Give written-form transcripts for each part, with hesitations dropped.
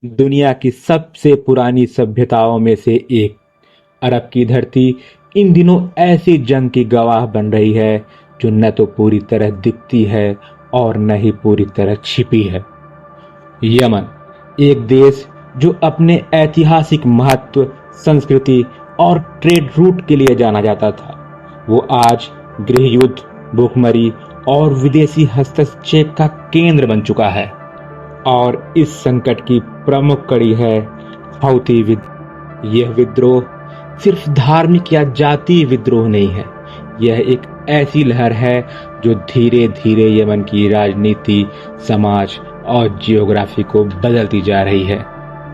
दुनिया की सबसे पुरानी सभ्यताओं में से एक अरब की धरती इन दिनों ऐसी जंग की गवाह बन रही है जो न तो पूरी तरह दिखती है और न ही पूरी तरह छिपी है। यमन, एक देश जो अपने ऐतिहासिक महत्व, संस्कृति और ट्रेड रूट के लिए जाना जाता था, वो आज गृह युद्ध, भूखमरी और विदेशी हस्तक्षेप का केंद्र बन चुका है। और इस संकट की प्रमुख कड़ी है हौती विद्रोह। यह विद्रोह सिर्फ धार्मिक या जातीय विद्रोह नहीं है, यह एक ऐसी लहर है जो धीरे धीरे यमन की राजनीति, समाज और जियोग्राफी को बदलती जा रही है।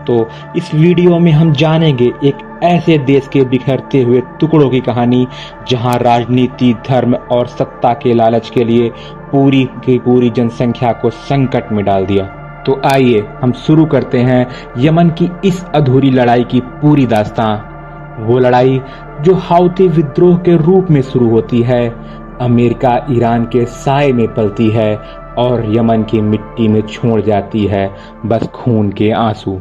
तो इस वीडियो में हम जानेंगे एक ऐसे देश के बिखरते हुए टुकड़ों की कहानी जहां राजनीति, धर्म और सत्ता के लालच के लिए पूरी की पूरी जनसंख्या को संकट में डाल दिया। तो आइए हम शुरू करते हैं यमन की इस अधूरी लड़ाई की पूरी दास्तां। वो लड़ाई जो हौती विद्रोह के रूप में शुरू होती है, अमेरिका ईरान के साए में पलती है और यमन की मिट्टी में छोड़ जाती है बस खून के आंसू।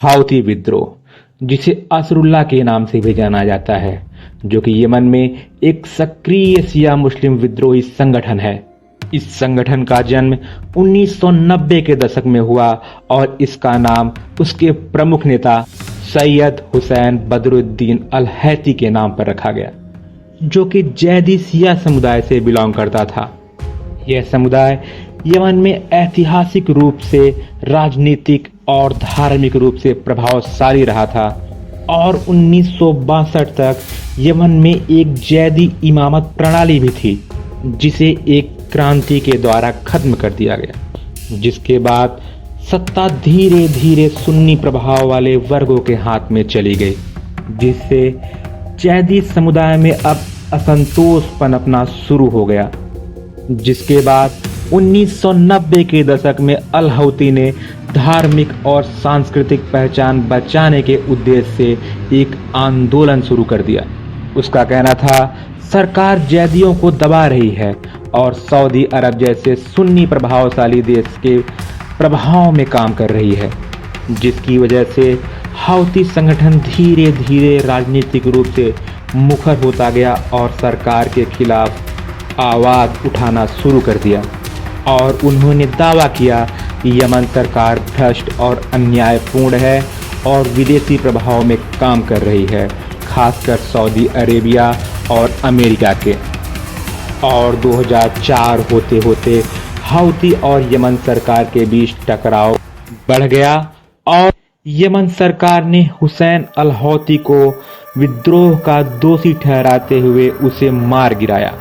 हौती विद्रोह, जिसे असरुल्ला के नाम से भी जाना जाता है, जो कि यमन में एक सक्रिय शिया मुस्लिम विद्रोही संगठन है। इस संगठन का जन्म 1990 के दशक में हुआ और इसका नाम उसके प्रमुख नेता सैयद हुसैन बदरुद्दीन अल हैती के नाम पर रखा गया, जो कि जैदी शिया समुदाय से बिलोंग करता था। यह समुदाय यमन में ऐतिहासिक रूप से, राजनीतिक और धार्मिक रूप से प्रभावशाली रहा था और 1962 तक यमन में एक जैदी इमामत प्रणाली भी थी, जिसे एक क्रांति के द्वारा खत्म कर दिया गया, जिसके बाद सत्ता धीरे धीरे सुन्नी प्रभाव वाले वर्गों के हाथ में चली गई, जिससे जैदी समुदाय में अब असंतोष पनपना शुरू हो गया। जिसके बाद 1990 के दशक में अल हौती ने धार्मिक और सांस्कृतिक पहचान बचाने के उद्देश्य से एक आंदोलन शुरू कर दिया। उसका कहना था सरकार जैदियों को दबा रही है और सऊदी अरब जैसे सुन्नी प्रभावशाली देश के प्रभाव में काम कर रही है, जिसकी वजह से हौती संगठन धीरे धीरे राजनीतिक रूप से मुखर होता गया और सरकार के खिलाफ आवाज उठाना शुरू कर दिया। और उन्होंने दावा किया कि यमन सरकार भ्रष्ट और अन्यायपूर्ण है और विदेशी प्रभाव में काम कर रही है, खासकर सऊदी अरेबिया और अमेरिका के। और 2004 होते होते हौती और यमन सरकार के बीच टकराव बढ़ गया और यमन सरकार ने हुसैन अल हौती को विद्रोह का दोषी ठहराते हुए उसे मार गिराया,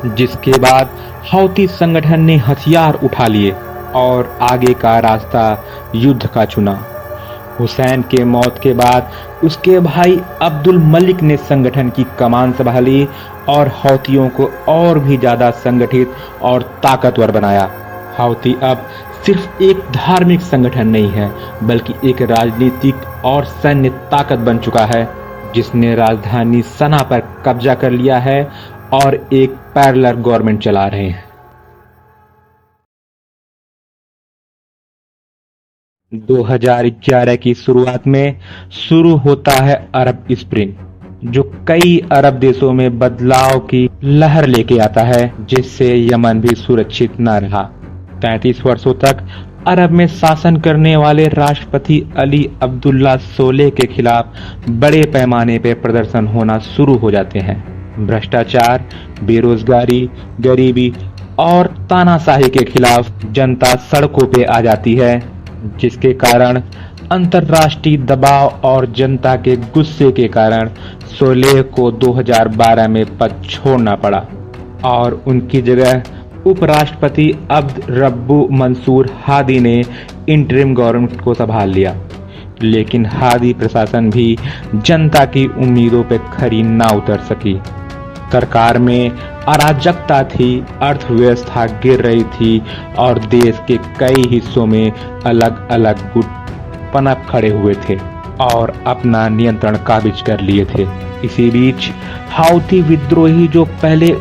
जिसके बाद हौती संगठन ने हथियार उठा लिए और आगे का रास्ता युद्ध का चुना। हुसैन के मौत के बाद उसके भाई अब्दुल मलिक ने संगठन की कमान संभाली और हौतियों को और भी ज्यादा संगठित और ताकतवर बनाया। हौती अब सिर्फ एक धार्मिक संगठन नहीं है, बल्कि एक राजनीतिक और सैन्य ताकत बन चुका है, जिसने राजधानी सना पर कब्जा कर लिया है और एक पैरेलल गवर्नमेंट चला रहे हैं। 2011 की शुरुआत में शुरू होता है अरब स्प्रिंग, जो कई अरब देशों में बदलाव की लहर लेके आता है, जिससे यमन भी सुरक्षित न रहा। 35 वर्षों तक अरब में शासन करने वाले राष्ट्रपति अली अब्दुल्ला सोलेह के खिलाफ बड़े पैमाने पर प्रदर्शन होना शुरू हो जाते हैं। भ्रष्टाचार, बेरोजगारी, गरीबी और तानाशाही के खिलाफ जनता सड़कों पे आ जाती है, जिसके कारण अंतर्राष्ट्रीय दबाव और जनता के गुस्से के कारण सोलेह को 2012 में पद छोड़ना पड़ा और उनकी जगह उपराष्ट्रपति अब्द रब्बू मंसूर हादी ने इंटरिम गवर्नमेंट को संभाल लिया। लेकिन हादी प्रशासन भी जनता की उम्मीदों पर खरी ना उतर सकी। सरकार में अराजकता थी, अर्थव्यवस्था गिर रही थी और देश के कई हिस्सों में अलग अलग गुट पनप खड़े हुए थे। और अपना नियंत्रण काबिज कर लिए थे। इसी बीच हाउती विद्रोही जो पहले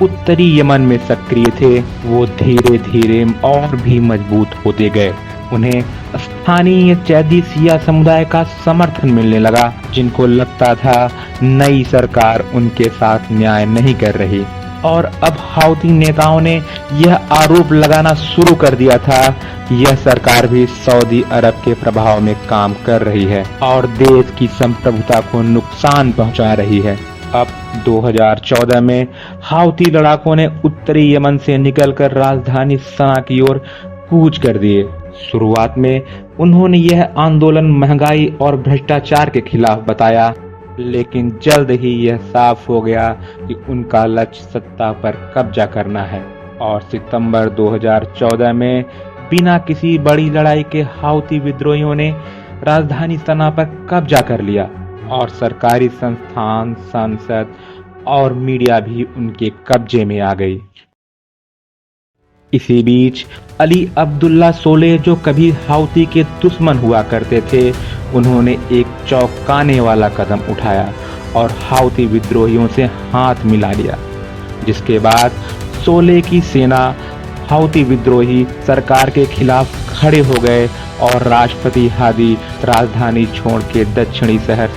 उत्तरी यमन में सक्रिय थे, वो धीरे धीरे और भी मजबूत होते गए। उन्हें स्थानीय चैदी सिया समुदाय का समर्थन मिलने लगा, जिनको लगता था नई सरकार उनके साथ न्याय नहीं कर रही। और अब हाउती नेताओं ने यह आरोप लगाना शुरू कर दिया था कि यह सरकार भी सऊदी अरब के प्रभाव में काम कर रही है और देश की संप्रभुता को नुकसान पहुंचा रही है। अब 2014 में हाउती लड़ाकों ने उत्तरी यमन से निकलकर राजधानी सना की ओर कूच कर दिए। शुरुआत में उन्होंने यह आंदोलन महंगाई और भ्रष्टाचार के खिलाफ बताया, लेकिन जल्द ही यह साफ हो गया कि उनका लक्ष्य सत्ता पर कब्जा करना है। और सितंबर 2014 में बिना किसी बड़ी लड़ाई के हाउती विद्रोहियों ने राजधानी सना पर कब्जा कर लिया और सरकारी संस्थान, संसद और मीडिया भी उनके कब्जे में आ गई। इसी बीच अली अब्दुल्ला सोलेह, जो कभी हाउती के दुश्मन हुआ करते थे, उन्होंने एक चौंकाने वाला कदम उठाया और हाउती विद्रोहियों से हाथ मिला लिया, जिसके बाद सोलेह की सेना हाउती विद्रोही सरकार के खिलाफ खड़े हो गए और राष्ट्रपति हादी राजधानी छोड़ के दक्षिणी शहर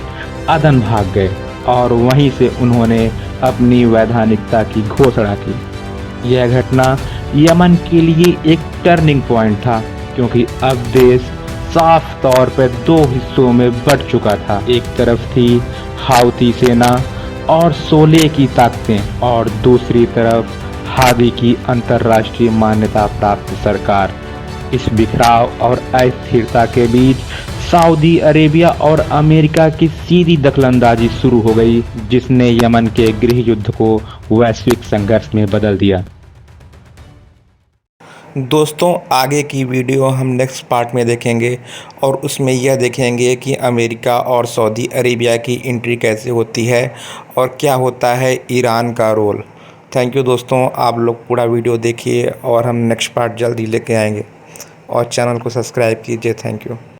अदन भाग गए और वहीं से उन्होंने अपनी वैधानिकता की घोषणा की। यह घटना यमन के लिए एक टर्निंग पॉइंट था, क्योंकि अब देश साफ तौर पर दो हिस्सों में बंट चुका था। एक तरफ थी हाउती सेना और सोलेह की ताकतें और दूसरी तरफ हादी की अंतर्राष्ट्रीय मान्यता प्राप्त सरकार। इस बिखराव और अस्थिरता के बीच सऊदी अरेबिया और अमेरिका की सीधी दखलंदाजी शुरू हो गई, जिसने यमन के गृह युद्ध को वैश्विक संघर्ष में बदल दिया। दोस्तों, आगे की वीडियो हम नेक्स्ट पार्ट में देखेंगे और उसमें यह देखेंगे कि अमेरिका और सऊदी अरेबिया की एंट्री कैसे होती है और क्या होता है ईरान का रोल। थैंक यू दोस्तों, आप लोग पूरा वीडियो देखिए और हम नेक्स्ट पार्ट जल्दी लेके आएंगे और चैनल को सब्सक्राइब कीजिए। Thank you.